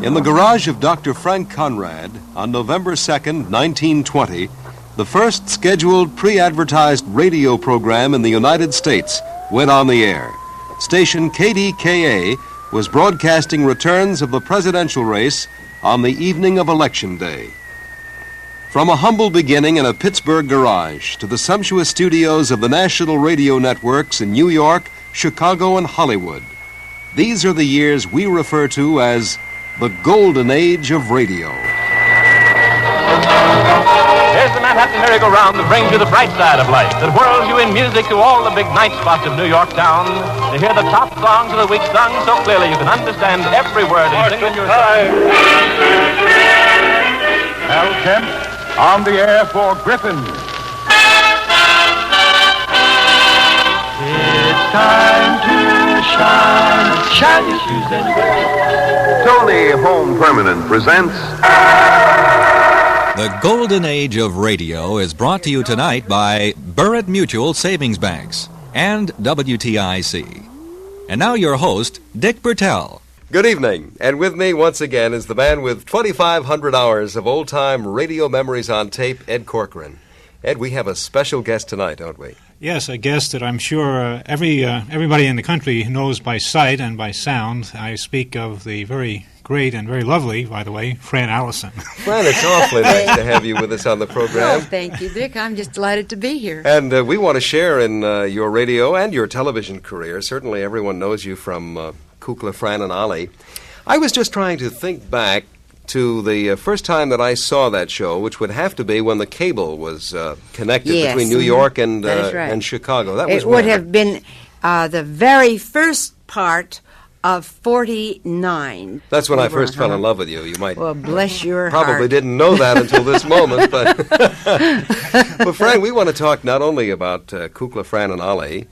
In the garage of Dr. Frank Conrad, on November 2nd, 1920, the first scheduled pre-advertised radio program in the United States went on the air. Station KDKA was broadcasting returns of the presidential race on the evening of Election Day. From a humble beginning in a Pittsburgh garage to the sumptuous studios of the national radio networks in New York, Chicago, and Hollywood, these are the years we refer to as the golden age of radio. Here's the Manhattan merry-go-round that brings you the bright side of life, that whirls you in music to all the big night spots of New York town, to hear the top songs of the week sung so clearly you can understand every word and sing in your time. Al Kemp on the air for Griffin. It's time to shine. Shine your shoes anyway. Tony Home Permanent presents The Golden Age of Radio is brought to you tonight by Burritt Mutual Savings Banks and WTIC. And now your host, Dick Bertel. Good evening, and with me once again is the man with 2,500 hours of old-time radio memories on tape, Ed Corcoran. Ed, we have a special guest tonight, don't we? Yes, a guest that I'm sure everybody in the country knows by sight and by sound. I speak of the very great and very lovely, by the way, Fran Allison. Fran, it's awfully nice to have you with us on the program. Oh, thank you, Dick. I'm just delighted to be here. And we want to share in your radio and your television career. Certainly everyone knows you from Kukla, Fran, and Ollie. I was just trying to think back to the first time that I saw that show, which would have to be when the cable was connected between New York and Chicago. It would have been the very first part of 49. That's when I first fell in love with you. You might bless your probably heart. Didn't know that until this moment. But Fran, we want to talk not only about Kukla, Fran, and Ollie,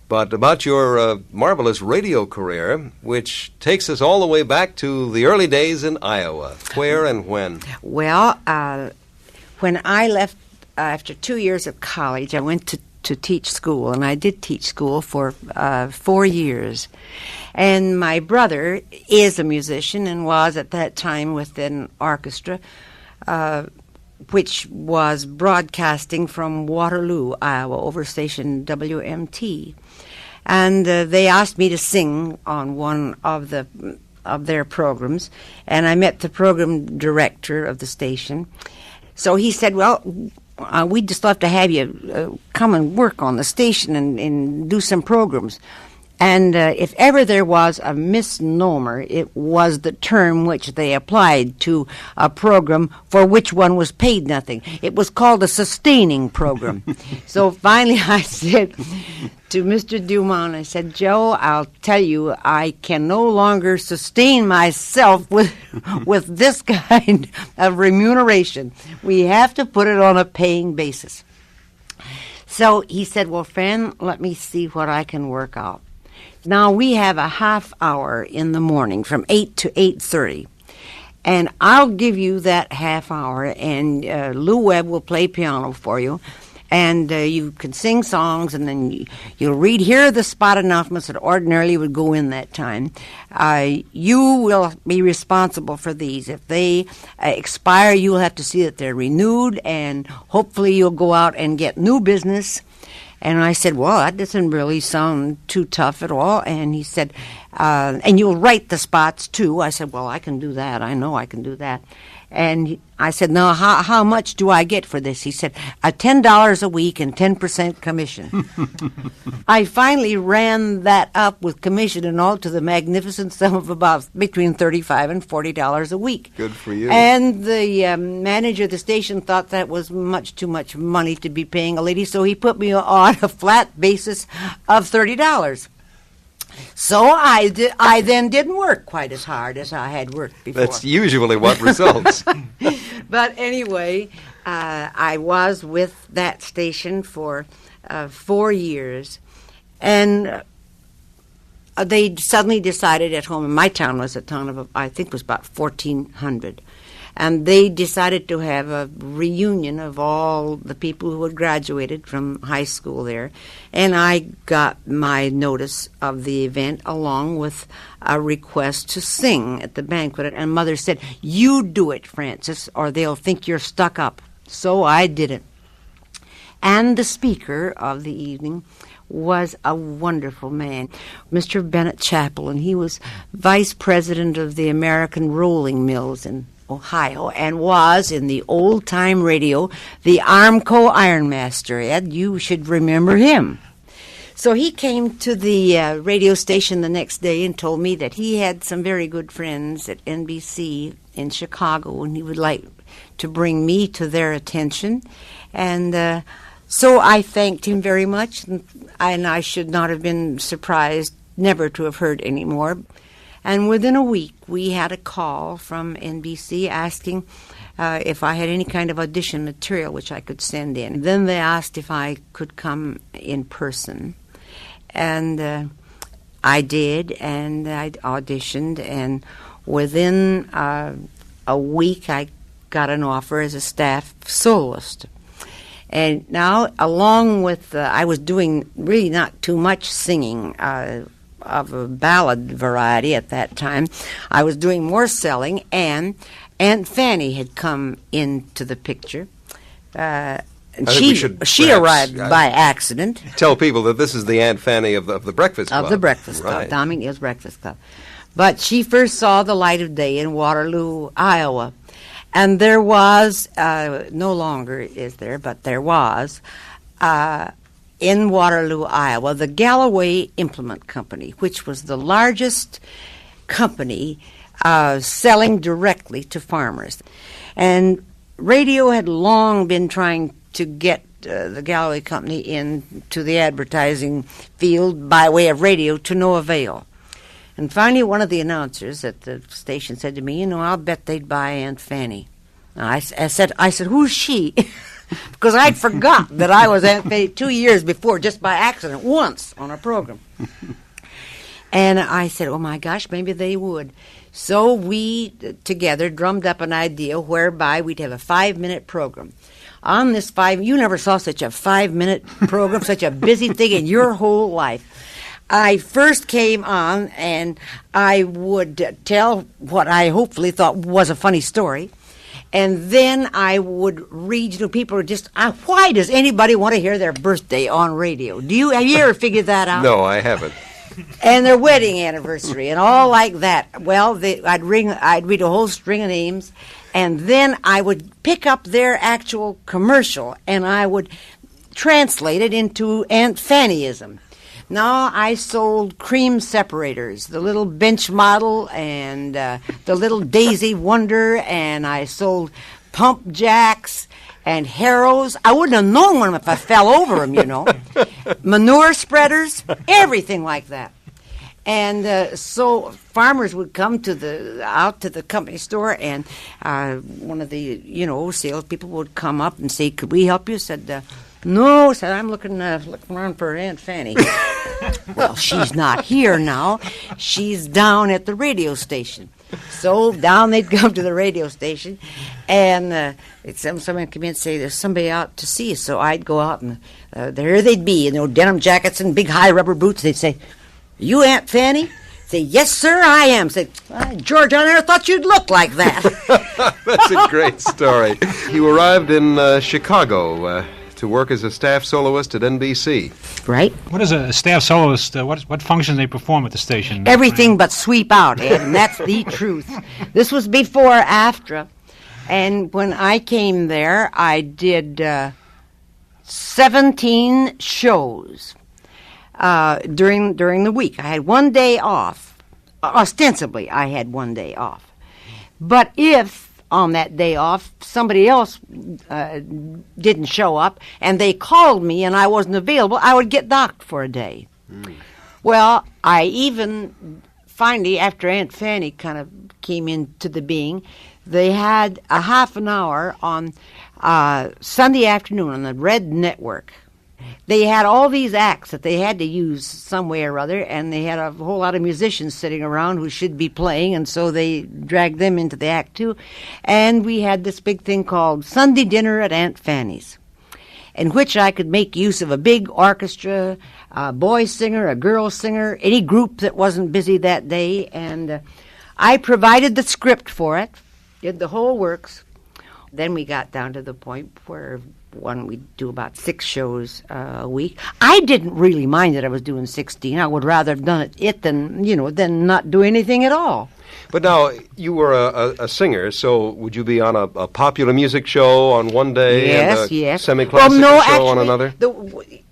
but about your marvelous radio career, which takes us all the way back to the early days in Iowa. Where and when? Well, when I left after 2 years of college, I went to teach school, and I did teach school for 4 years. And my brother is a musician and was at that time with an orchestra, which was broadcasting from Waterloo, Iowa, over station WMT. And they asked me to sing on one of their programs, and I met the program director of the station. So he said, well, we'd just love to have you come and work on the station and do some programs. And if ever there was a misnomer, it was the term which they applied to a program for which one was paid nothing. It was called a sustaining program. So finally I said to Mr. Dumont, I said, Joe, I'll tell you, I can no longer sustain myself with this kind of remuneration. We have to put it on a paying basis. So he said, well, Fran, let me see what I can work out. Now, we have a half hour in the morning from 8 to 8:30, and I'll give you that half hour, and Lou Webb will play piano for you, and you can sing songs, and then you'll read, here are the spot announcements that ordinarily would go in that time. You will be responsible for these. If they expire, you'll have to see that they're renewed, and hopefully you'll go out and get new business. And I said, well, that doesn't really sound too tough at all. And he said, and you'll write the spots, too. I said, well, I can do that. I know I can do that. And I said, now, how much do I get for this? He said, $10 a week and 10% commission. I finally ran that up with commission and all to the magnificent sum of about between $35 and $40 a week. Good for you. And the manager of the station thought that was much too much money to be paying a lady, so he put me on a flat basis of $30. So I then didn't work quite as hard as I had worked before. That's usually what results. But anyway, I was with that station for 4 years, and they suddenly decided at home, and my town was a town of, I think it was about 1,400, And they decided to have a reunion of all the people who had graduated from high school there. And I got my notice of the event along with a request to sing at the banquet. And Mother said, "You do it, Francis, or they'll think you're stuck up." So I did it. And the speaker of the evening was a wonderful man, Mr. Bennett Chappell, and he was vice president of the American Rolling Mills in Ohio, and was, in the old-time radio, the Armco Ironmaster. Ed, you should remember him. So he came to the radio station the next day and told me that he had some very good friends at NBC in Chicago, and he would like to bring me to their attention. And so I thanked him very much, and I should not have been surprised never to have heard any more. And within a week, we had a call from NBC asking if I had any kind of audition material which I could send in. Then they asked if I could come in person. And I did, and I auditioned, and within a week I got an offer as a staff soloist. And now, along with, I was doing really not too much singing of a ballad variety at that time. I was doing more selling, and Aunt Fanny had come into the picture. And she arrived by accident. Tell people that this is the Aunt Fanny of the Breakfast Club. Of the Breakfast Club, Right. Don McNeil's Breakfast Club. But she first saw the light of day in Waterloo, Iowa. And there was, no longer is there, but there was, in Waterloo, Iowa, the Galloway Implement Company, which was the largest company selling directly to farmers. And radio had long been trying to get the Galloway Company into the advertising field by way of radio to no avail. And finally, one of the announcers at the station said to me, I'll bet they'd buy Aunt Fanny. And I said, who's she? Because I'd forgot that I was Aunt Fanny 2 years before, just by accident, once on a program. And I said, oh my gosh, maybe they would. So we together drummed up an idea whereby we'd have a 5-minute program. On this you never saw such a 5-minute program, such a busy thing in your whole life. I first came on and I would tell what I hopefully thought was a funny story. And then I would read, people are just, why does anybody want to hear their birthday on radio? Have you ever figured that out? No, I haven't. And their wedding anniversary and all like that. Well, I'd read a whole string of names, and then I would pick up their actual commercial and I would translate it into Aunt Fannyism. Now I sold cream separators, the little bench model and the little Daisy Wonder, and I sold pump jacks and harrows. I wouldn't have known them if I fell over them, Manure spreaders, everything like that. And so farmers would come out to the company store, and one of the, salespeople would come up and say, could we help you? Said, no, said, I'm looking around for Aunt Fanny. Well, she's not here now. She's down at the radio station. So down they'd come to the radio station, and someone would come in and say, there's somebody out to see you. So I'd go out, and there they'd be, denim jackets and big high rubber boots. They'd say, you Aunt Fanny? Say, yes, sir, I am. Say, George, I never thought you'd look like that. That's a great story. You arrived in Chicago to work as a staff soloist at NBC. Right. What is a staff soloist? What functions they perform at the station? Everything but sweep out, Ed, and that's the truth. This was before AFTRA, and when I came there, I did 17 shows during the week. I had 1 day off. Ostensibly, I had 1 day off. But if on that day off somebody else didn't show up and they called me and I wasn't available, I would get docked for a day. Well, I even finally, after Aunt Fanny kind of came into the being, they had a half an hour on Sunday afternoon on the Red Network. they had all these acts that they had to use some way or other, and they had a whole lot of musicians sitting around who should be playing, and so they dragged them into the act too. And we had this big thing called Sunday Dinner at Aunt Fanny's, in which I could make use of a big orchestra, a boy singer, a girl singer, any group that wasn't busy that day, and I provided the script for it, did the whole works. Then we got down to the point where we'd do about 6 shows a week. I didn't really mind that I was doing 16. I would rather have done it than not do anything at all. But now, you were a singer, so would you be on a popular music show on one day and a semi-classical show on another?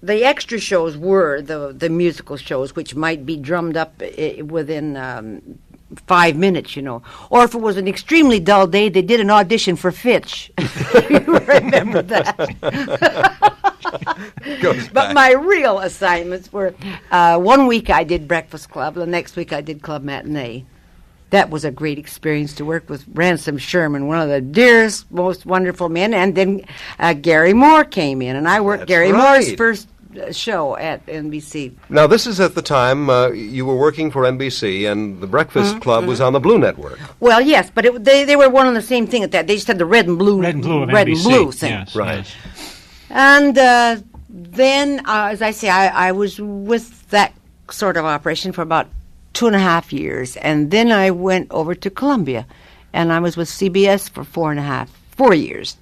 The extra shows were the musical shows, which might be drummed up within 5 minutes, Or if it was an extremely dull day, they did an audition for Fitch. You remember that? But my real assignments were, one week I did Breakfast Club, the next week I did Club Matinee. That was a great experience to work with Ransom Sherman, one of the dearest, most wonderful men. And then Gary Moore came in, and I worked Moore's first show at NBC. Now, this is at the time you were working for NBC, and the Breakfast Club was on the Blue Network. Well, yes, but they were one and the same thing at that. They just had the red and blue of red NBC. And blue thing. Yes, right. Yes. And then, as I say, I was with that sort of operation for about 2.5 years, and then I went over to Columbia, and I was with CBS for 4 years.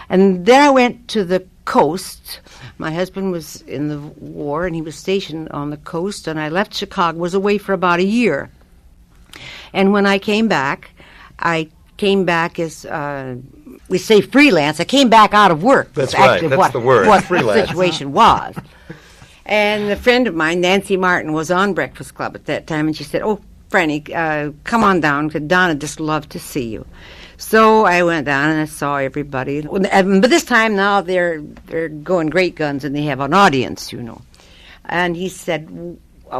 And then I went to the coast. My husband was in the war, and he was stationed on the coast, and I left Chicago, was away for about a year. And when I came back as, we say freelance, I came back out of work. That's right, that's the word, what freelance. The situation was. And a friend of mine, Nancy Martin, was on Breakfast Club at that time, and she said, "Oh, Franny, come on down, because Don would just love to see you." So I went down and I saw everybody. But this time now they're going great guns, and they have an audience, And he said,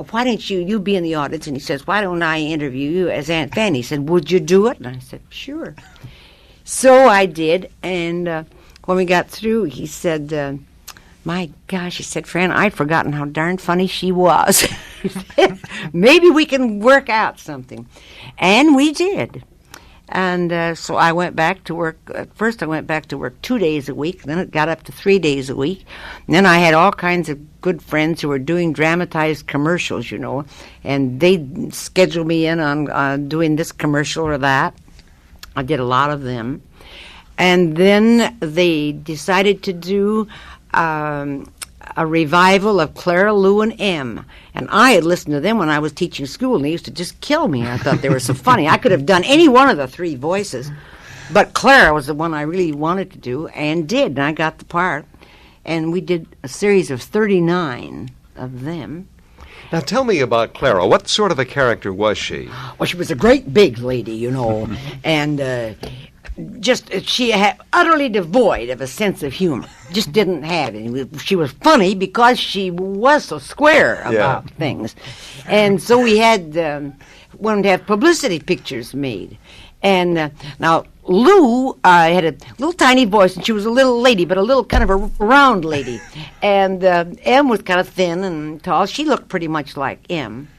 "Why don't you be in the audience?" And he says, "Why don't I interview you as Aunt Fanny?" He said, "Would you do it?" And I said, "Sure." So I did, and when we got through, he said, "My gosh," he said, "Fran, I'd forgotten how darn funny she was." Maybe we can work out something. And we did. And so I went back to work. At first I went back to work 2 days a week. Then it got up to 3 days a week. And then I had all kinds of good friends who were doing dramatized commercials, and they'd schedule me in on doing this commercial or that. I did a lot of them. And then they decided to do a revival of Clara, Lou, and M. And I had listened to them when I was teaching school, and they used to just kill me. I thought they were so funny. I could have done any one of the 3 voices, but Clara was the one I really wanted to do, and did, and I got the part. And we did a series of 39 of them. Now, tell me about Clara. What sort of a character was she? Well, she was a great big lady, and she had utterly devoid of a sense of humor. Just didn't have any. She was funny because she was so square about things. And so we wanted to have publicity pictures made. And now Lou had a little tiny voice, and she was a little lady, but a little kind of a round lady. And M was kind of thin and tall. She looked pretty much like M.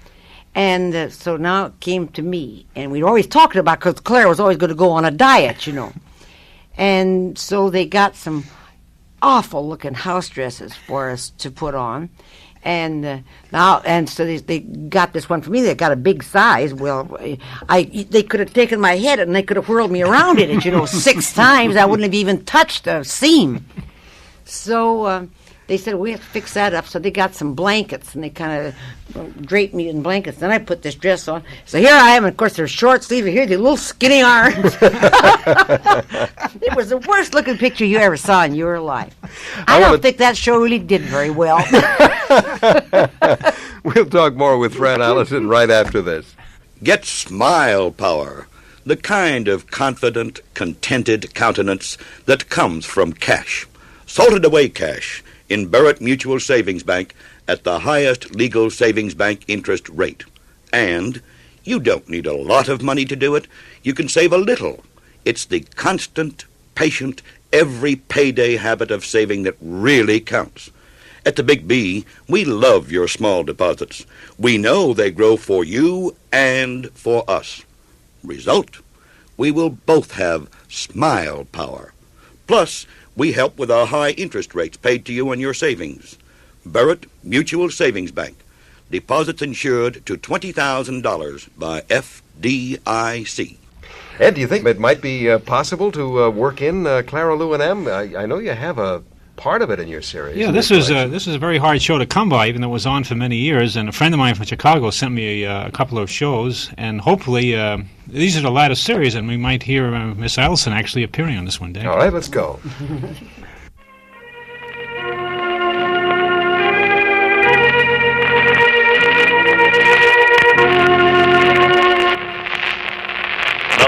And so now it came to me, and we'd always talked about, because Claire was always going to go on a diet, And so they got some awful-looking house dresses for us to put on. And so they got this one for me. They got a big size. Well, they could have taken my head and they could have whirled me around in it, 6 times. I wouldn't have even touched a seam. So they said, we have to fix that up. So they got some blankets, and they kind of draped me in blankets. Then I put this dress on. So here I am. And of course, they're short sleeves. Here, the little skinny arms. It was the worst looking picture you ever saw in your life. I don't think that show really did very well. We'll talk more with Fran Allison right after this. Get smile power, the kind of confident, contented countenance that comes from cash. Salted away cash in Barrett Mutual Savings Bank at the highest legal savings bank interest rate. And you don't need a lot of money to do it. You can save a little. It's the constant, patient, every payday habit of saving that really counts. At the Big B, we love your small deposits. We know they grow for you and for us. Result, we will both have smile power. Plus, we help with our high interest rates paid to you on your savings. Burritt Mutual Savings Bank. Deposits insured to $20,000 by FDIC. Ed, do you think it might be possible to work in Clara, Lou, and M? I know you have a part of it in your series. Yeah, this is a very hard show to come by, even though it was on for many years. And a friend of mine from Chicago sent me a couple of shows, and hopefully these are the latter series, and we might hear Miss Allison actually appearing on this one day. All right, let's go.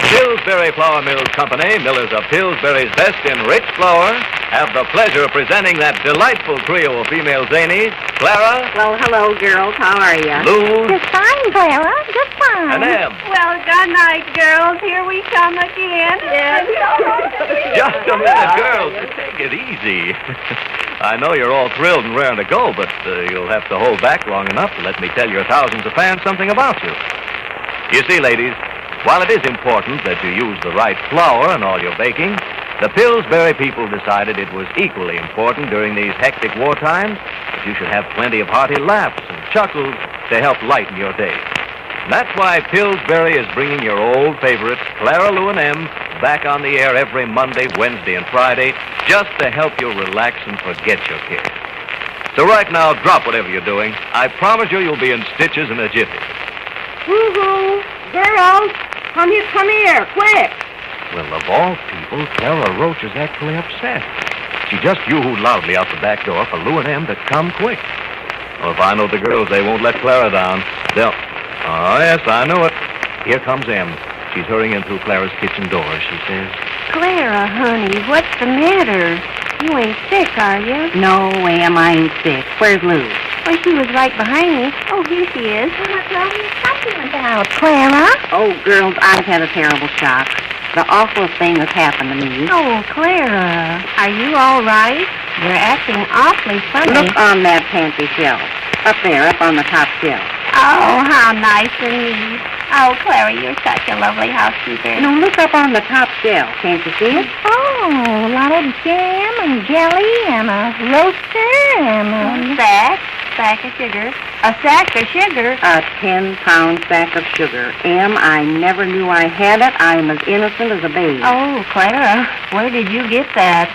Pillsbury Flour Mills Company, millers of Pillsbury's best in rich flour, have the pleasure of presenting that delightful trio of female zanies, Clara. Well, hello, girls. How are you? Lou. Just fine, Clara. Just fine. And Em. Well, good night, girls. Here we come again. Yes. Just a minute, girls. Take it easy. I know you're all thrilled and raring to go, but you'll have to hold back long enough to let me tell your thousands of fans something about you. You see, ladies, while it is important that you use the right flour in all your baking, the Pillsbury people decided it was equally important during these hectic war times that you should have plenty of hearty laughs and chuckles to help lighten your day. And that's why Pillsbury is bringing your old favorites, Clara, Lou, and M, back on the air every Monday, Wednesday, and Friday, just to help you relax and forget your cares. So right now, drop whatever you're doing. I promise you'll be in stitches in a jiffy. Woo-hoo. Girls, come here, quick. Well, of all people, Clara Roach is actually upset. She just yoo-hooed loudly out the back door for Lou and Em to come quick. Well, if I know the girls, they won't let Clara down. They'll... Oh, yes, I know it. Here comes Em. She's hurrying in through Clara's kitchen door. She says... Clara, honey, what's the matter? You ain't sick, are you? No, Em, I ain't sick. Where's Lou? Well, she was right behind me. Oh, here she is. What's talking about, Clara? Oh, girls, I've had a terrible shock. The awfulest thing has happened to me. Oh, Clara, are you all right? You're acting awfully funny. Look on that pantry shelf. Up there, up on the top shelf. Oh, how nice and neat. Oh, Clara, you're such a lovely housekeeper. No, look up on the top shelf. Can't you see it? Oh, a lot of jam and jelly and a roaster and a sack of sugar. A sack of sugar? A 10-pound sack of sugar. Em, I never knew I had it. I'm as innocent as a babe. Oh, Clara, where did you get that?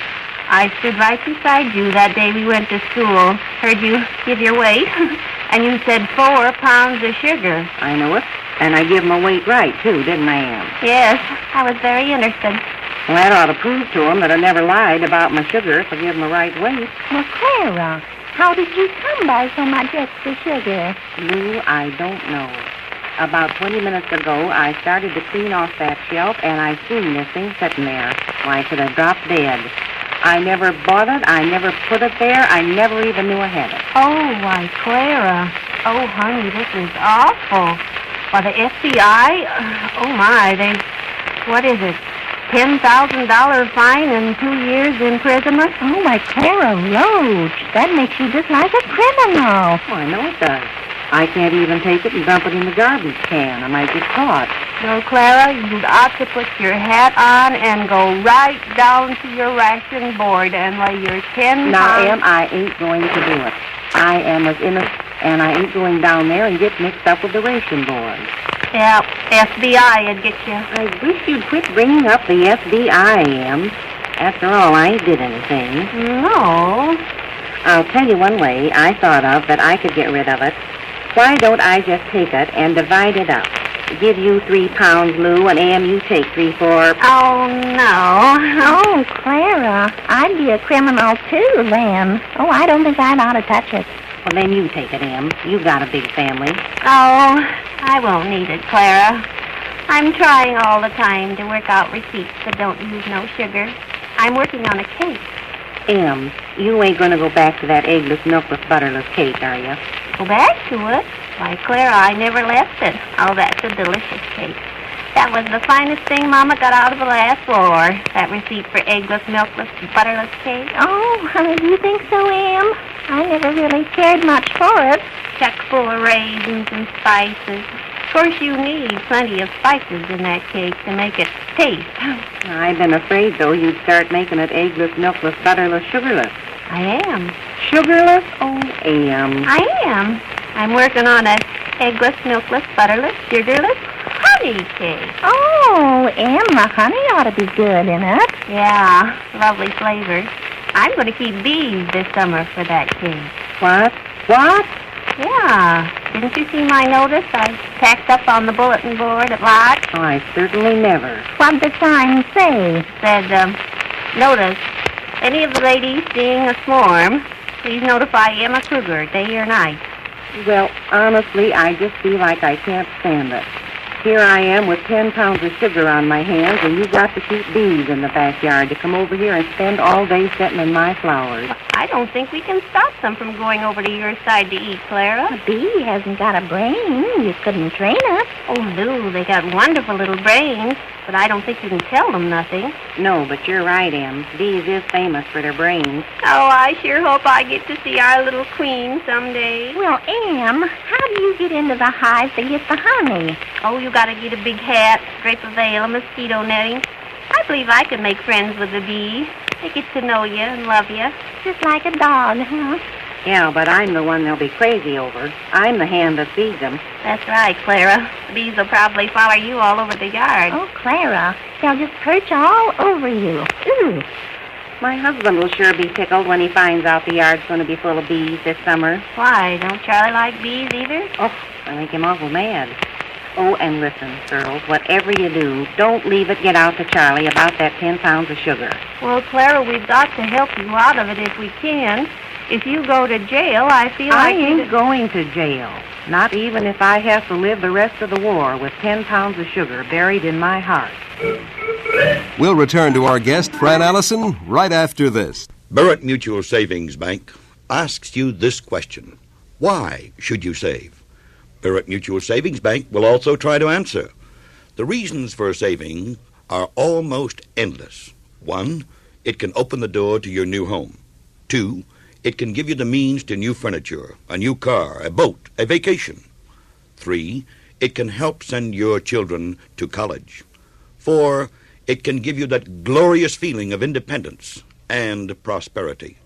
I stood right beside you that day we went to school. Heard you give your weight. And you said 4 pounds of sugar. I know it. And I give my weight right, too, didn't I, Em? Yes, I was very interested. Well, that ought to prove to them that I never lied about my sugar if I give them the right weight. Well, Clara, how did you come by so much extra sugar? Lou, I don't know. About 20 minutes ago, I started to clean off that shelf, and I seen this thing sitting there. Why, I could have dropped dead. I never bought it. I never put it there. I never even knew I had it. Oh, why, Clara. Oh, honey, this is awful. Why, the FBI? Oh, my, what is it? $10,000 fine and 2 years imprisonment? Oh, my Clara Roach, that makes you just like a criminal. Oh, I know it does. I can't even take it and dump it in the garbage can. I might get caught. No, Clara, you'd ought to put your hat on and go right down to your ration board and lay your 10 Now, Em, I ain't going to do it. I am as innocent, and I ain't going down there and get mixed up with the ration board. Yeah, FBI would get you. I wish you'd quit bringing up the FBI, Em. After all, I ain't did anything. No. I'll tell you one way I thought of that I could get rid of it. Why don't I just take it and divide it up? Give you 3 pounds, Lou, and Em, you take 3 for... Oh, no. Oh, Clara, I'd be a criminal, too, then. Oh, I don't think I'd ought to touch it. Well, then you take it, Em. You got a big family. Oh, I won't need it, Clara. I'm trying all the time to work out receipts that don't use no sugar. I'm working on a cake. Em, you ain't going to go back to that eggless, milkless, butterless cake, are you? Go back to it? Why, Clara, I never left it. Oh, that's a delicious cake. That was the finest thing Mama got out of the last war. That receipt for eggless, milkless, butterless cake. Oh, do you think so, Em? I never really cared much for it. Chock full of raisins and spices. Of course, you need plenty of spices in that cake to make it taste. I've been afraid, though, you'd start making it eggless, milkless, butterless, sugarless. I am. Sugarless? Oh, Am. I am. I'm working on an eggless, milkless, butterless, sugarless honey cake. Oh, Em, the honey ought to be good in it. Yeah, lovely flavor. I'm going to keep bees this summer for that cake. What? What? Yeah. Didn't you see my notice I tacked up on the bulletin board at Lodge? Oh, I certainly never. What'd the sign say? It said, notice, any of the ladies seeing a swarm, please notify Emma Kruger, day or night. Well, honestly, I just feel like I can't stand it. Here I am with 10 pounds of sugar on my hands, and you've got to keep bees in the backyard to come over here and spend all day sitting in my flowers. I don't think we can stop them from going over to your side to eat, Clara. A bee hasn't got a brain. You couldn't train it. Oh, Lou, they got wonderful little brains, but I don't think you can tell them nothing. No, but you're right, Em. Bees is famous for their brains. Oh, I sure hope I get to see our little queen someday. Well, Em, how do you get into the hive to get the honey? Oh, you got to get a big hat, drape a veil, and mosquito netting. I believe I can make friends with the bee. They get to know you and love you. Just like a dog, huh? Yeah, but I'm the one they'll be crazy over. I'm the hand that feeds them. That's right, Clara. The bees will probably follow you all over the yard. Oh, Clara, they'll just perch all over you. Ooh. My husband will sure be tickled when he finds out the yard's going to be full of bees this summer. Why, don't Charlie like bees either? Oh, I make him awful mad. Oh, and listen, girls, whatever you do, don't leave it get out to Charlie about that 10 pounds of sugar. Well, Clara, we've got to help you out of it if we can. If you go to jail, I feel I like... ain't going to jail. Not even if I have to live the rest of the war with 10 pounds of sugar buried in my heart. We'll return to our guest, Fran Allison, right after this. Barrett Mutual Savings Bank asks you this question. Why should you save? Barrett Mutual Savings Bank will also try to answer. The reasons for saving are almost endless. 1, it can open the door to your new home. 2, it can give you the means to new furniture, a new car, a boat, a vacation. 3, it can help send your children to college. 4, it can give you that glorious feeling of independence and prosperity.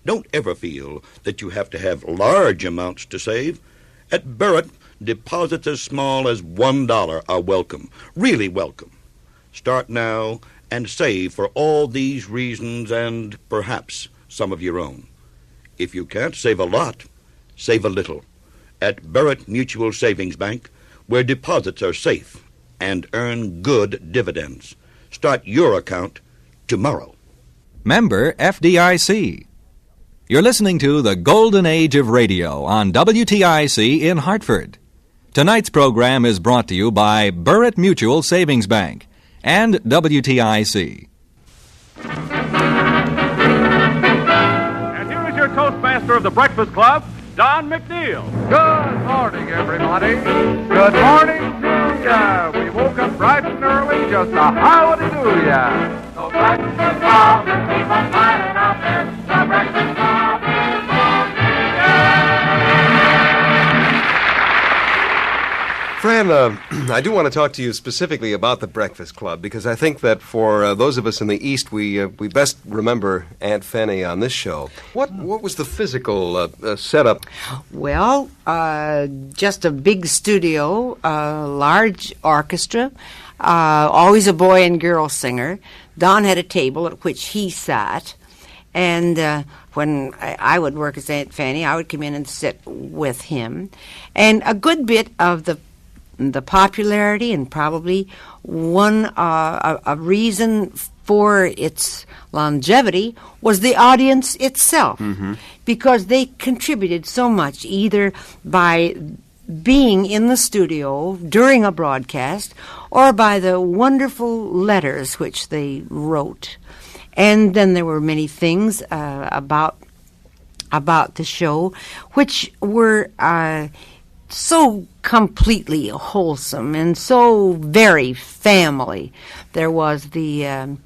Don't ever feel that you have to have large amounts to save. At Barrett, deposits as small as $1 are welcome, really welcome. Start now and save for all these reasons and perhaps some of your own. If you can't save a lot, save a little. At Barrett Mutual Savings Bank, where deposits are safe and earn good dividends. Start your account tomorrow. Member FDIC. You're listening to the Golden Age of Radio on WTIC in Hartford. Tonight's program is brought to you by Barrett Mutual Savings Bank and WTIC. And here is your Toastmaster of the Breakfast Club, Don McNeil. Good morning, everybody. Good morning to ya. We woke up bright and early just a howdy do ya. So breakfast Club, keep on smiling out there. The Breakfast Club. Fran, I do want to talk to you specifically about the Breakfast Club because I think that for those of us in the East, we best remember Aunt Fanny on this show. What was the physical setup? Well, just a big studio, large orchestra, always a boy and girl singer. Don had a table at which he sat, and when I would work as Aunt Fanny, I would come in and sit with him. And a good bit of the popularity and probably a reason for its longevity was the audience itself, because they contributed so much either by being in the studio during a broadcast or by the wonderful letters which they wrote. And then there were many things about the show which were so completely wholesome and so very family. There was the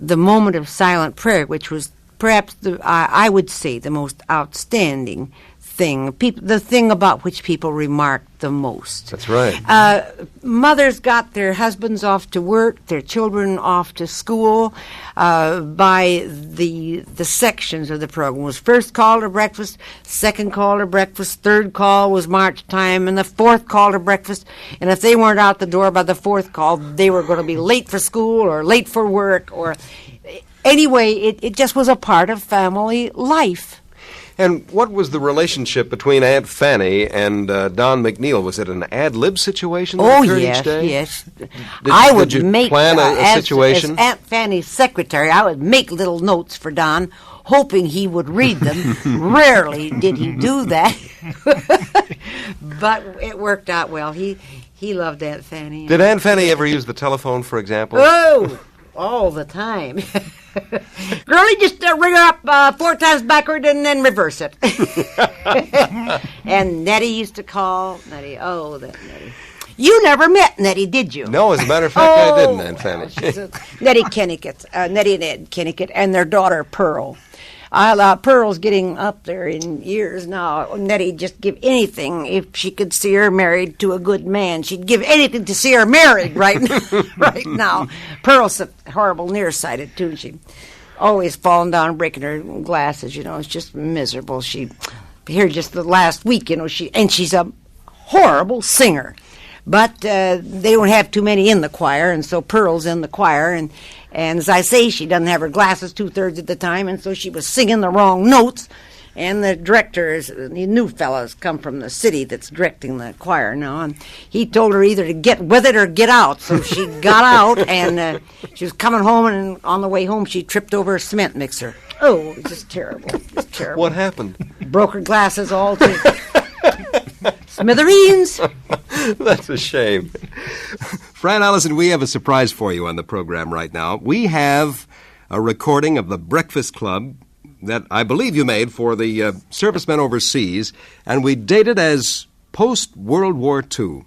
moment of silent prayer, which was perhaps I would say the most outstanding thing, the thing about which people remark the most. That's right. Mothers got their husbands off to work, their children off to school by the sections of the program. It was first call to breakfast, second call to breakfast, third call was march time, and the fourth call to breakfast. And if they weren't out the door by the fourth call, they were going to be late for school or late for work. Or anyway, it just was a part of family life. And what was the relationship between Aunt Fanny and Don McNeil? Was it an ad-lib situation that occurred each day? Yes. Did you plan a situation? As Aunt Fanny's secretary, I would make little notes for Don, hoping he would read them. Rarely did he do that. But it worked out well. He loved Aunt Fanny. Did Aunt Fanny ever use the telephone, for example? Oh, all the time. Girlie, just ring her up 4 times backward and then reverse it. And Nettie used to call. Nettie, oh, that Nettie. You never met Nettie, did you? No, as a matter of fact, I didn't, Aunt Fanny. Nettie and Ed Kennicott, and their daughter, Pearl. Pearl's getting up there in years now. Nettie just give anything if she could see her married to a good man. She'd give anything to see her married right now. Pearl's horrible nearsighted, too. She always falling down and breaking her glasses, It's just miserable. Here just the last week, she's a horrible singer. But they don't have too many in the choir, and so Pearl's in the choir, and as I say, she doesn't have her glasses 2/3 of the time, and so she was singing the wrong notes. And the director, the new fellow's come from the city that's directing the choir now, and he told her either to get with it or get out. So she got out, and she was coming home, and on the way home, she tripped over a cement mixer. Oh, it was just terrible. It was terrible. What happened? Broke her glasses all to smithereens. That's a shame. Fran, Allison, we have a surprise for you on the program right now. We have a recording of the Breakfast Club that I believe you made for the servicemen overseas, and we date it as post-World War II.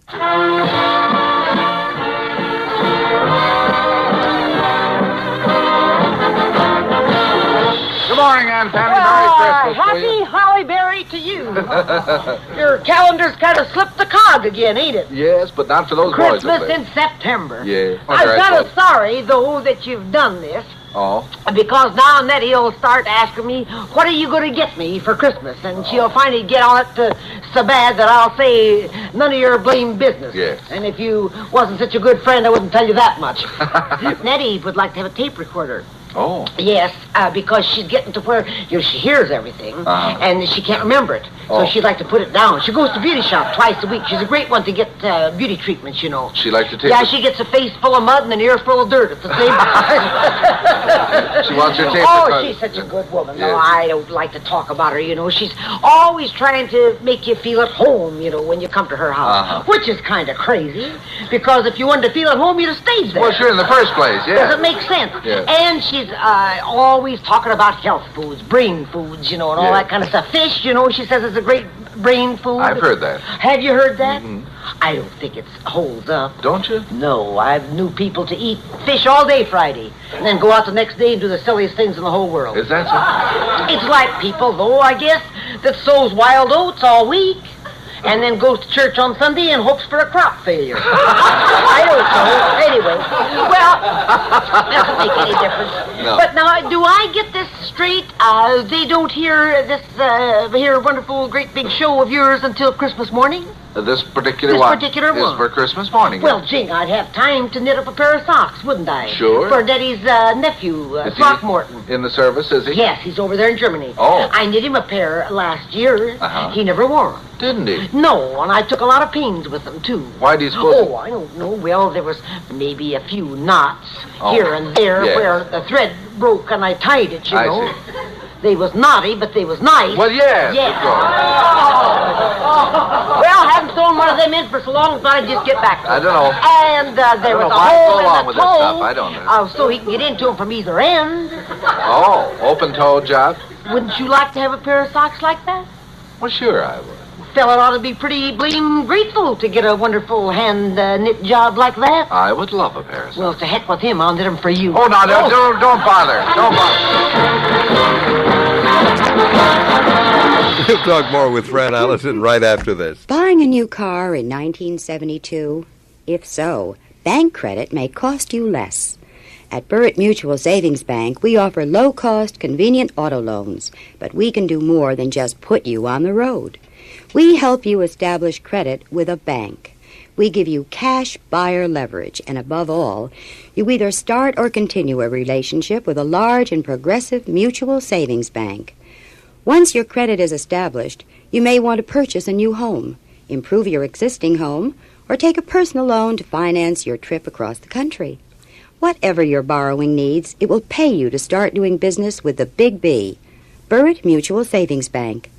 Good morning, Aunt Fanny. Merry Christmas to you. Happy Hollyberry to you. Your calendar's kind of slipped the cog again, ain't it? Yes, but not for those boys. Christmas in September. Yeah. I'm kind of sorry, though, that you've done this. Oh? Because now Nettie will start asking me, what are you going to get me for Christmas? And she'll finally get on it so bad that I'll say, none of your blame business. Yes. And if you wasn't such a good friend, I wouldn't tell you that much. Nettie would like to have a tape recorder. Oh. Yes, because she's getting to where she hears everything, and she can't remember it. So she'd like to put it down. She goes to beauty shop twice a week. She's a great one to get beauty treatments, She likes to take she gets a face full of mud and an ear full of dirt at the same time. She wants your tape Oh, she's such a good woman. Yes. No, I don't like to talk about her, She's always trying to make you feel at home, when you come to her house. Which is kind of crazy, because if you wanted to feel at home, you'd have stayed there. Well, sure, in the first place, yeah. Does it make sense? Yes. And she's always talking about health foods, brain foods, and all that kind of stuff. Fish, she says it's a great brain food. I've heard that. Have you heard that? Mm-hmm. I don't think it holds up. Don't you? No, I've knew people to eat fish all day Friday, and then go out the next day and do the silliest things in the whole world. Is that so? It's like people, though, I guess, that sows wild oats all week, and then goes to church on Sunday and hopes for a crop failure. I don't know. Anyway, well, doesn't make any difference. No. But now, do I get this straight? They don't hear this wonderful, great big show of yours until Christmas morning? This particular This one particular is one. for Christmas morning. Well, Jing, I'd have time to knit up a pair of socks, wouldn't I? Sure. For Nettie's nephew, Is he Throckmorton. in the service, is he? Yes, he's over there in Germany. Oh. I knit him a pair last year. He never wore them. Didn't he? No, and I took a lot of pains with them, too. Why do you suppose? Oh, I don't know. Well, there was maybe a few knots here and there yes. where the thread broke and I tied it, you know. I see. They was naughty, but they was nice. Well, yes. Yes. Well, I haven't thrown one of them in for so long, thought I'd just get back to I it. don't know. And there was a why hole go in along the with this toe. stuff. I don't know. So he can get into them from either end. Oh, open-toe job? Wouldn't you like to have a pair of socks like that? Well, sure I would. Fella ought to be pretty bleem grateful to get a wonderful hand-knit job like that. I would love a parasol. Well, to heck with him. I'll knit them for you. Oh, no, don't bother. Don't bother. We'll talk more with Fran Allison right after this. Buying a new car in 1972? If so, bank credit may cost you less. At Burritt Mutual Savings Bank, we offer low-cost, convenient auto loans, but we can do more than just put you on the road. We help you establish credit with a bank. We give you cash buyer leverage, and above all, you either start or continue a relationship with a large and progressive mutual savings bank. Once your credit is established, you may want to purchase a new home, improve your existing home, or take a personal loan to finance your trip across the country. Whatever your borrowing needs, it will pay you to start doing business with the Big B, Burritt Mutual Savings Bank.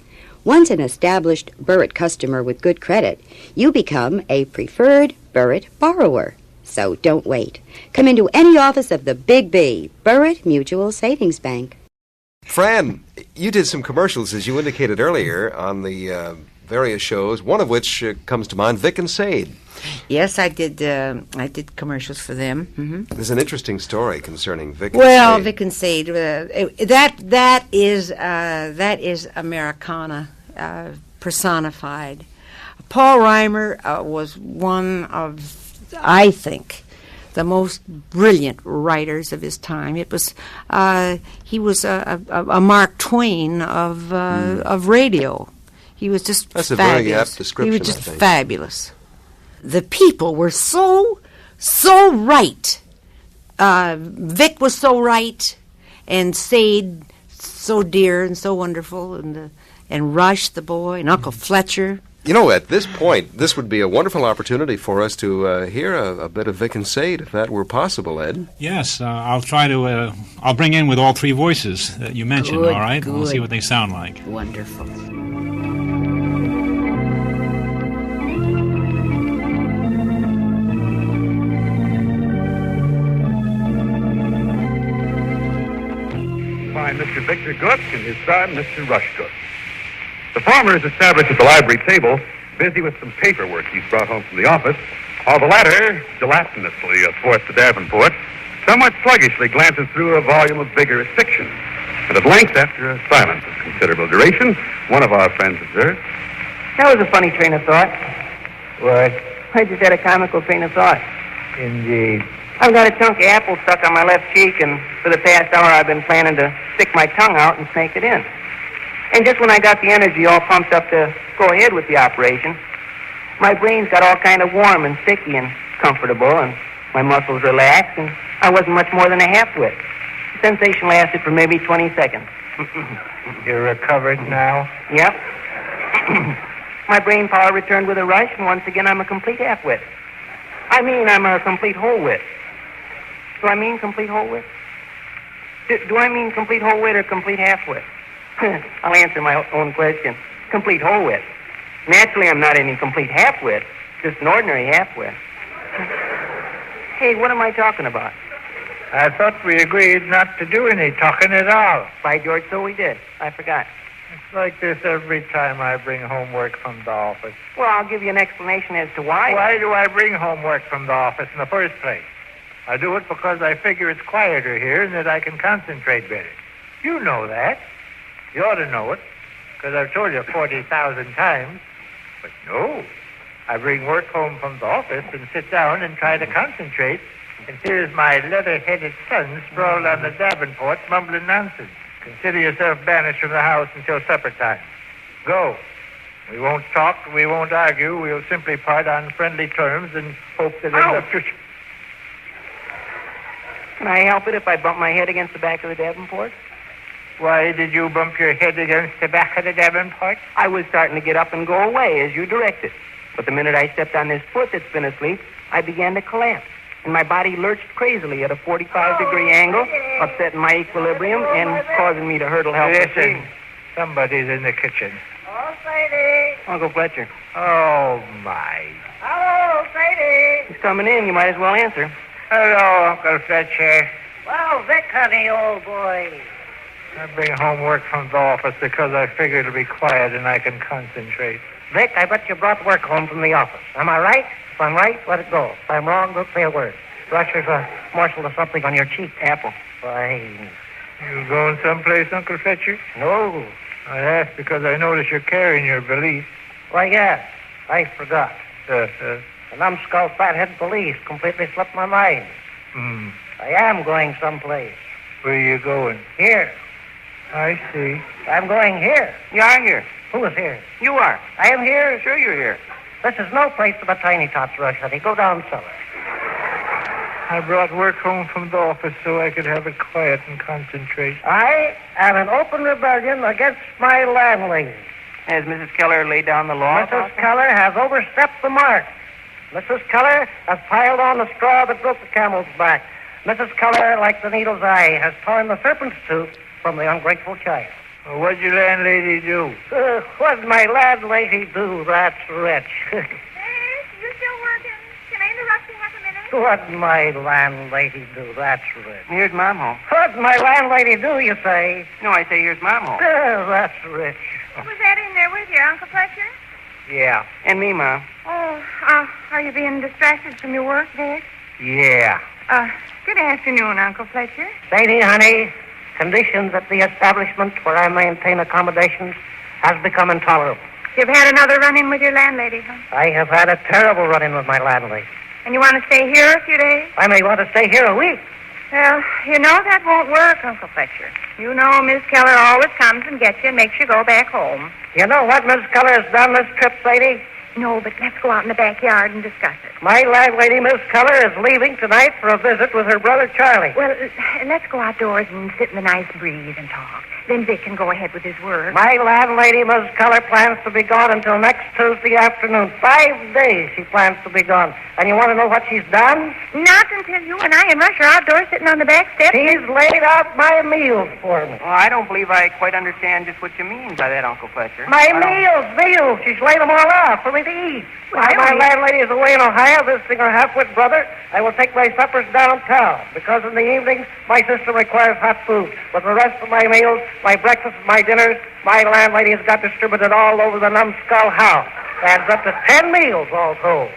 Once an established Burritt customer with good credit, you become a preferred Burritt borrower. So don't wait. Come into any office of the Big B, Burritt Mutual Savings Bank. Fran, you did some commercials, as you indicated earlier, on the various shows, one of which comes to mind, Vic and Sade. Yes, I did commercials for them. Mm-hmm. There's an interesting story concerning Vic and Sade. Well, Vic and Sade, that is Americana personified. Paul Reimer was one of, I think, the most brilliant writers of his time. It was he was a Mark Twain of radio. He was just That's fabulous. a very apt description, He was just I think. fabulous. The people were so right. Vic was so right, and Sade so dear and so wonderful, and Rush the boy, and Uncle Fletcher. You know, at this point, this would be a wonderful opportunity for us to hear a bit of Vic and Sade, if that were possible, Ed. Yes, I'll try to. I'll bring in with all three voices that you mentioned. Good, all right, good. We'll see what they sound like. Wonderful. By Mr. Victor Gook and his son, Mr. Rush Gook. The former is established at the library table, busy with some paperwork he's brought home from the office, while the latter, gelatinously athwart the Davenport, somewhat sluggishly glances through a volume of vigorous fiction. And at length, after a silence of considerable duration, one of our friends observes, That was a funny train of thought. What? I just had a comical train of thought. Indeed. I've got a chunk of apple stuck on my left cheek, and for the past hour I've been planning to stick my tongue out and snake it in. And just when I got the energy all pumped up to go ahead with the operation, my brains got all kind of warm and sticky and comfortable, and my muscles relaxed, and I wasn't much more than a half-wit. The sensation lasted for maybe 20 seconds. You're recovered now? Yep. My brain power returned with a rush, and once again I'm a complete half-wit. I mean, I'm a complete whole-wit. Do I mean complete whole-wit? Do I mean complete whole-wit or complete half-wit? I'll answer my own question. Complete whole-wit. Naturally, I'm not any complete half-wit, just an ordinary half-wit. Hey, what am I talking about? I thought we agreed not to do any talking at all. By George, so we did. I forgot. It's like this every time I bring homework from the office. Well, I'll give you an explanation as to why. Why do I bring homework from the office in the first place? I do it because I figure it's quieter here and that I can concentrate better. You know that. You ought to know it, because I've told you 40,000 times. But no, I bring work home from the office and sit down and try to concentrate, and here's my leather-headed son sprawled on the Davenport mumbling nonsense. Consider yourself banished from the house until supper time. Go. We won't talk, we won't argue, we'll simply part on friendly terms and hope that in the future... Can I help it if I bump my head against the back of the Davenport? Why did you bump your head against the back of the Davenport? I was starting to get up and go away, as you directed. But the minute I stepped on this foot that's been asleep, I began to collapse. And my body lurched crazily at a 45-degree angle, upsetting my equilibrium and causing me to hurtle helplessly. Listen, somebody's in the kitchen. Oh, Sadie. Uncle Fletcher. Oh, my. Hello, Sadie. He's coming in. You might as well answer. Hello, Uncle Fletcher. Well, Vic, honey, old boy. I bring homework from the office because I figure it'll be quiet and I can concentrate. Vic, I bet you brought work home from the office. Am I right? If I'm right, let it go. If I'm wrong, don't say a word. Rush, there's a morsel of something on your cheek. Apple. Fine. You going someplace, Uncle Fletcher? No. I asked because I notice you're carrying your valise. Why, yes. I forgot. The numbskull fathead police completely slipped my mind. I am going someplace. Where are you going? Here. I see. I'm going here. You are here. Who is here? You are. I am here? Sure you're here. This is no place for the tiny tots, Rush, honey. Go down cellar. I brought work home from the office so I could have it quiet and concentrate. I am in open rebellion against my landlady. Has Mrs. Keller laid down the law? Mrs. Keller has overstepped the mark. Mrs. Keller has piled on the straw that broke the camel's back. Mrs. Keller, like the needle's eye, has torn the serpent's tooth from the ungrateful child. Well, what'd your landlady do? What'd my landlady do, that's rich? Hey, you still working? Can I interrupt you half a minute? What'd my landlady do, that's rich? Here's Mom home. What'd my landlady do, you say? No, I say here's Mom home. That's rich. Was that in there with you, Uncle Fletcher? Yeah. And me, Mom. Oh, are you being distracted from your work, Vic? Yeah. Good afternoon, Uncle Fletcher. Sadie, honey, conditions at the establishment where I maintain accommodations has become intolerable. You've had another run-in with your landlady, huh? I have had a terrible run-in with my landlady. And you want to stay here a few days? I may want to stay here a week. Well, you know that won't work, Uncle Fletcher. You know Miss Keller always comes and gets you and makes you go back home. You know what Miss Keller has done this trip, Sadie? No, but let's go out in the backyard and discuss it. My landlady, Miss Keller, is leaving tonight for a visit with her brother Charlie. Well, let's go outdoors and sit in the nice breeze and talk. Then Vic can go ahead with his work. My landlady, Miss Keller, plans to be gone until next Tuesday afternoon. 5 days she plans to be gone. And you want to know what she's done? Not until you and I and Rush are outdoors sitting on the back steps. She's laid out my meals for me. Well, I don't believe I quite understand just what you mean by that, Uncle Fletcher. My meals. She's laid them all out for me to eat. While my landlady is away in Ohio visiting her half-wit brother, I will take my suppers downtown, because in the evenings my sister requires hot food. With the rest of my meals, my breakfasts, my dinners, my landlady has got distributed all over the numbskull house. Adds up to 10 meals all told.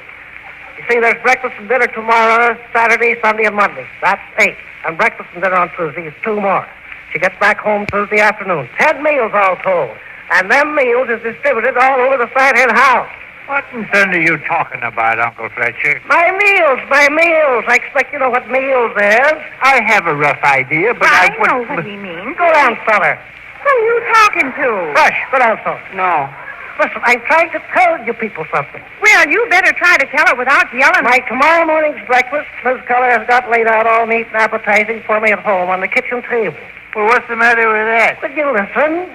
You see, there's breakfast and dinner tomorrow, Saturday, Sunday, and Monday. That's 8. And breakfast and dinner on Tuesday is 2 more. She gets back home Tuesday afternoon. 10 meals all told. And them meals is distributed all over the fathead house. What in thunder are you talking about, Uncle Fletcher? My meals. I expect you know what meals is. I have a rough idea, but I know what he means. Go down, cellar. Who are you talking to? Rush, go down, cellar. No. Listen, I'm trying to tell you people something. Well, you better try to tell her without yelling. My tomorrow morning's breakfast, Miss Keller has got laid out all neat and appetizing for me at home on the kitchen table. Well, what's the matter with that? Would you listen?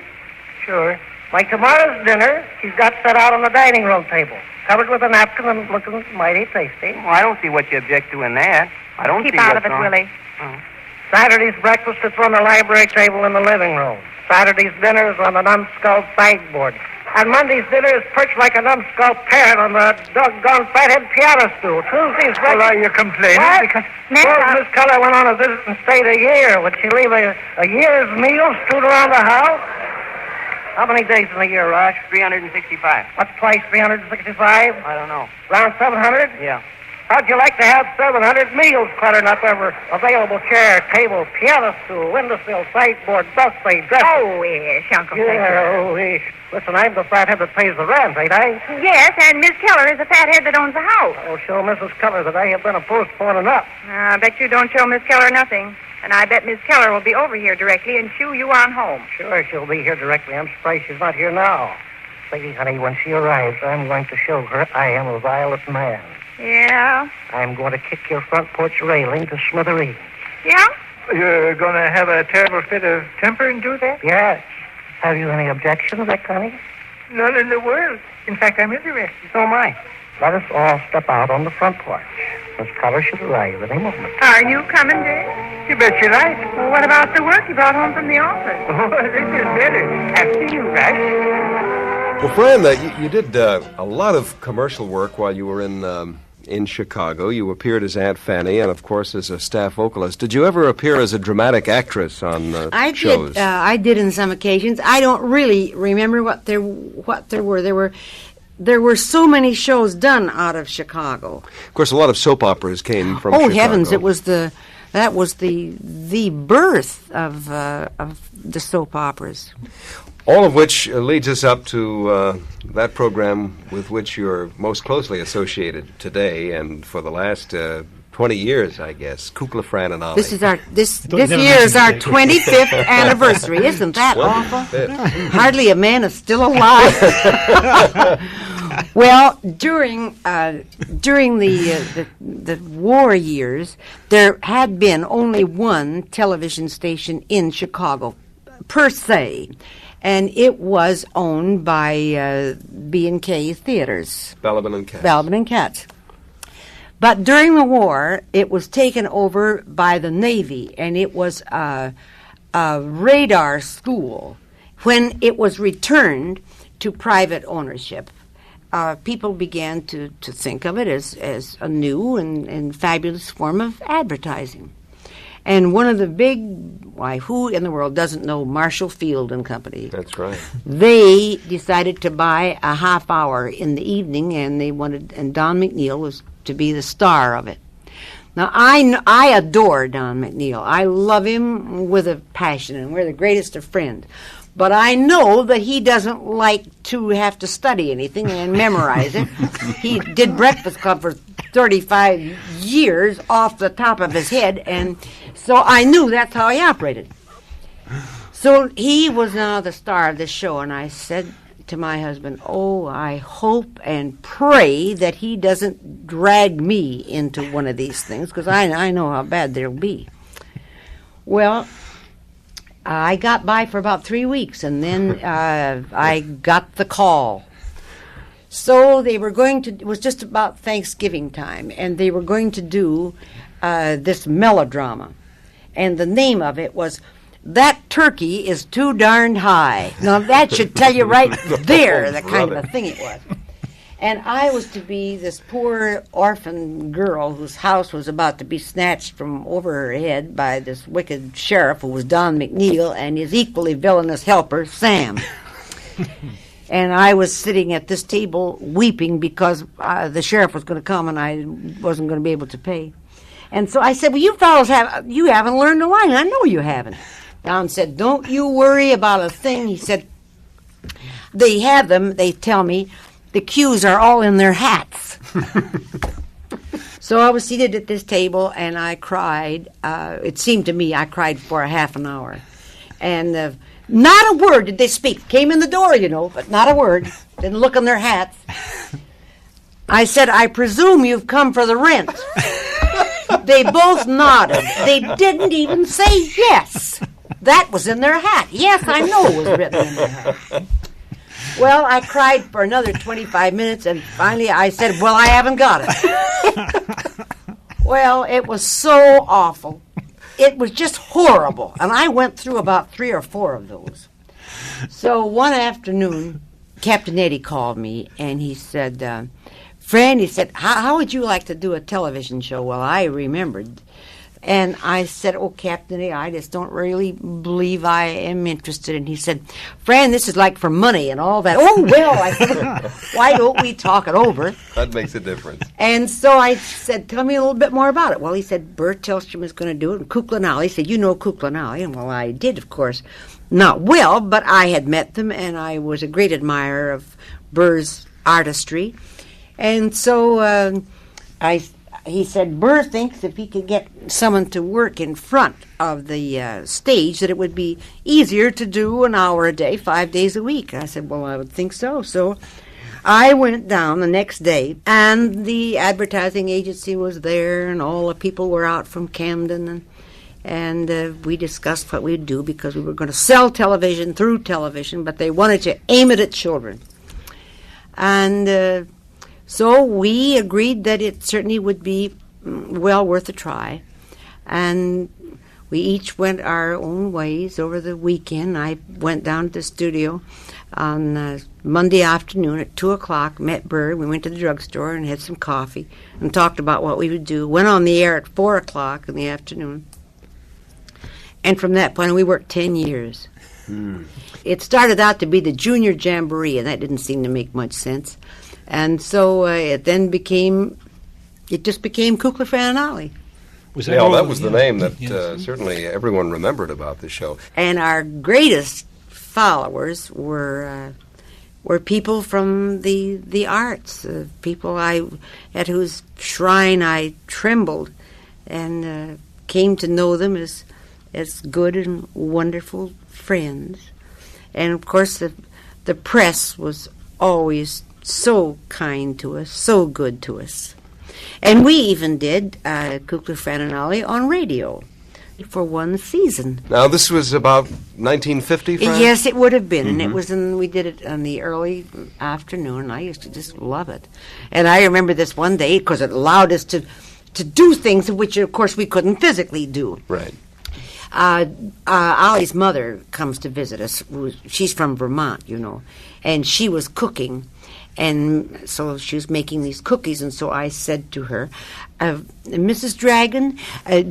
Sure. My tomorrow's dinner, she's got set out on the dining room table, covered with a napkin and looking mighty tasty. Well, I don't see what you object to in that. I don't Keep see out what's of it, wrong. Willie. Oh. Saturday's breakfast is on the library table in the living room. Saturday's dinner is on the numbskull sideboard. And Monday's dinner is perched like a numbskull parrot on the doggone fathead piano stool. Tuesday's breakfast... Well, are you complaining? What? Because... Suppose Miss Keller went on a visit and stayed a year. Would she leave a year's meal strewed around the house? How many days in a year, Rush? 365. What's twice 365? I don't know. Around 700? Yeah. How'd you like to have 700 meals cluttering up every available chair, table, piano stool, windowsill, sideboard, buffet, dresser? Oh, yes, Uncle Fletcher. Yeah, oh, yes. Listen, I'm the fathead that pays the rent, ain't I? Yes, and Miss Keller is the fathead that owns the house. I'll show Mrs. Keller that I have been a postpone enough. I bet you don't show Miss Keller nothing. And I bet Miss Keller will be over here directly and shoo you on home. Sure, she'll be here directly. I'm surprised she's not here now. Sadie, honey, when she arrives, I'm going to show her I am a violent man. Yeah? I'm going to kick your front porch railing to smithereens. Yeah? You're going to have a terrible fit of temper and do that? Yes. Have you any objections, Rick, honey? None in the world. In fact, I'm interested. So am I. Let us all step out on the front porch. Miss Keller should arrive any moment. Are you coming, Dick? You bet you're right. Well, what about the work you brought home from the office? Oh, this is better. After you, Rush. Well, Fran, you did a lot of commercial work while you were in Chicago. You appeared as Aunt Fanny and, of course, as a staff vocalist. Did you ever appear as a dramatic actress on shows? I did on some occasions. I don't really remember what there were. There were there were so many shows done out of Chicago. Of course, a lot of soap operas came from Oh Chicago. heavens! That was the birth of the soap operas. All of which leads us up to that program with which you're most closely associated today, and for the last 20 years, I guess, Kukla, Fran, and Ollie. This is this year is our 25th anniversary. Isn't that awful? Hardly a man is still alive. Well, during the war years, there had been only one television station in Chicago, per se, and it was owned by B&K Theaters. Balaban and Katz. Balaban and Katz. But during the war, it was taken over by the Navy, and it was a radar school. When it was returned to private ownership, people began to think of it as a new and fabulous form of advertising. And one of the who in the world doesn't know Marshall Field and Company? That's right. They decided to buy a half hour in the evening, and Don McNeil was to be the star of it. Now, I adore Don McNeil. I love him with a passion, and we're the greatest of friends. But I know that he doesn't like to have to study anything and memorize it. He did Breakfast Club for 35 years off the top of his head, and so I knew that's how he operated. So he was now the star of this show, and I said to my husband, oh, I hope and pray that he doesn't drag me into one of these things, because I know how bad they'll be. Well, I got by for about 3 weeks, and then I got the call. So they were going to, it was just about Thanksgiving time, and they were going to do this melodrama. And the name of it was, That Turkey is Too Darned High. Now that should tell you right there the kind of a thing it was. And I was to be this poor orphan girl whose house was about to be snatched from over her head by this wicked sheriff who was Don McNeil and his equally villainous helper, Sam. And I was sitting at this table weeping because the sheriff was going to come and I wasn't going to be able to pay. And so I said, well, you fellows haven't learned the line. I know you haven't. Don said, don't you worry about a thing. He said, they have them, they tell me, the cues are all in their hats. So I was seated at this table and I cried. It seemed to me I cried for a half an hour. And not a word did they speak. Came in the door, but not a word. Didn't look in their hats. I said, I presume you've come for the rent. They both nodded. They didn't even say yes. That was in their hat. Yes, I know it was written in their hat. Well, I cried for another 25 minutes, and finally I said, well, I haven't got it. Well, it was so awful. It was just horrible. And I went through about 3 or 4 of those. So one afternoon, Captain Eddie called me, and he said, Fran, he said, how would you like to do a television show? Well, I remembered. And I said, oh, Captain Eddie, I just don't really believe I am interested. And he said, Fran, this is like for money and all that. Oh, well, I said, why don't we talk it over? That makes a difference. And so I said, tell me a little bit more about it. Well, he said, Bert Tillstrom is going to do it. And Kukla and Ollie. He said, you know Kukla and Ollie. And well, I did, of course. Not well, but I had met them, and I was a great admirer of Burr's artistry. And so he said, Burr thinks if he could get someone to work in front of the stage, that it would be easier to do an hour a day, 5 days a week. I said, well, I would think so. So I went down the next day, and the advertising agency was there, and all the people were out from Camden, and we discussed what we'd do, because we were going to sell television through television, but they wanted to aim it at children. And so we agreed that it certainly would be well worth a try. And we each went our own ways over the weekend. I went down to the studio on Monday afternoon at 2 o'clock, met Burr. We went to the drugstore and had some coffee and talked about what we would do. Went on the air at 4 o'clock in the afternoon. And from that point on, we worked 10 years. It started out to be the Junior Jamboree, and that didn't seem to make much sense. And so it just became Kukla, Fran, and Ollie. That was the name that certainly everyone remembered about the show. And our greatest followers were people from the arts, people at whose shrine I trembled, and came to know them as good and wonderful friends. And of course, the press was always so kind to us, so good to us. And we even did Kukla, Fran, and Ollie on radio for one season. Now, this was about 1950, Fran? Yes, it would have been. And it was we did it in the early afternoon. I used to just love it. And I remember this one day, because it allowed us to do things which, of course, we couldn't physically do. Right. Ollie's mother comes to visit us. She's from Vermont, and she was cooking. And so she was making these cookies, and so I said to her, Mrs. Dragon,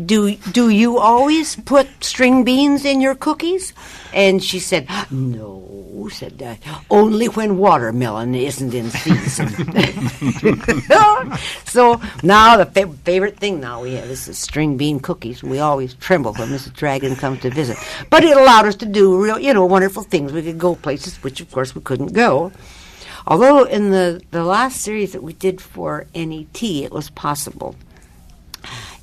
do you always put string beans in your cookies? And she said, no, only when watermelon isn't in season. So now the favorite thing now we have is the string bean cookies. We always tremble when Mrs. Dragon comes to visit. But it allowed us to do real, wonderful things. We could go places which, of course, we couldn't go. Although in the last series that we did for NET, it was possible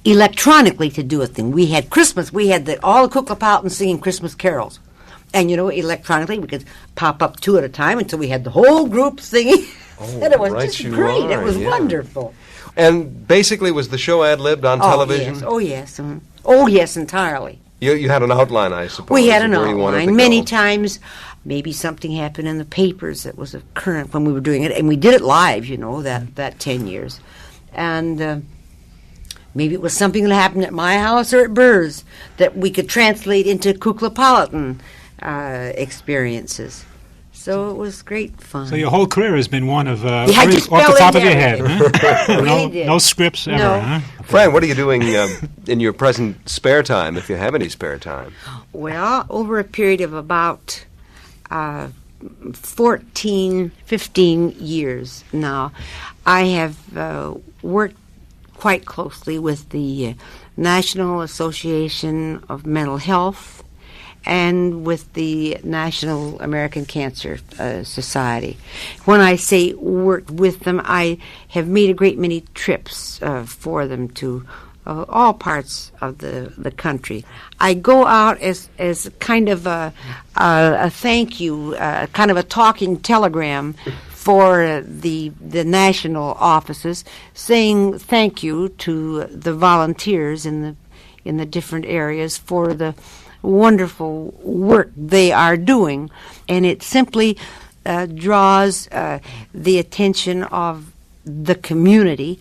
electronically to do a thing. We had Christmas. We had all the Kuklapalatans singing Christmas carols. And, electronically we could pop up two at a time until we had the whole group singing. And it was just great. It was wonderful. And basically, was the show ad-libbed on television? Yes. Oh, yes, entirely. You had an outline, I suppose. We had an outline. Many times, maybe something happened in the papers that was current when we were doing it, and we did it live, that 10 years. And maybe it was something that happened at my house or at Burr's that we could translate into Kuklapolitan experiences. So it was great fun. So your whole career has been one of off the top of your head, huh? No scripts ever, huh? Fran, what are you doing in your present spare time, if you have any spare time? Well, over a period of about 14, 15 years now, I have worked quite closely with the National Association of Mental Health and with the National American Cancer Society. When I say worked with them, I have made a great many trips for them to all parts of the country. I go out as kind of a thank you, kind of a talking telegram for the national offices, saying thank you to the volunteers in the different areas for the wonderful work they are doing. And it simply draws the attention of the community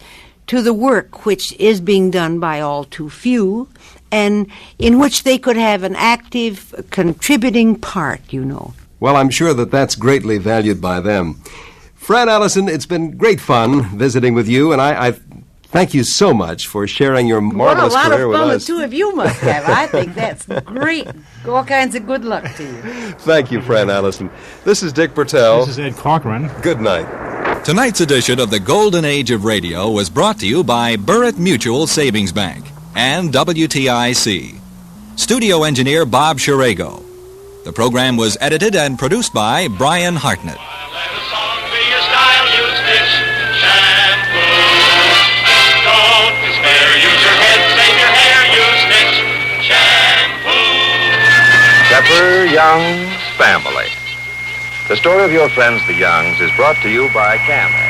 to the work which is being done by all too few, and in which they could have an active contributing part, Well, I'm sure that's greatly valued by them. Fran, Allison, it's been great fun visiting with you, and I thank you so much for sharing your marvelous career with us. What a lot of fun the two of you must have. I think that's great. All kinds of good luck to you. Thank you, Fran, Allison. This is Dick Bertel. This is Ed Cochran. Good night. Tonight's edition of the Golden Age of Radio was brought to you by Burritt Mutual Savings Bank and WTIC. Studio engineer Bob Shirago. The program was edited and produced by Brian Hartnett. Young's Family. The story of your friends, the Youngs, is brought to you by Camel.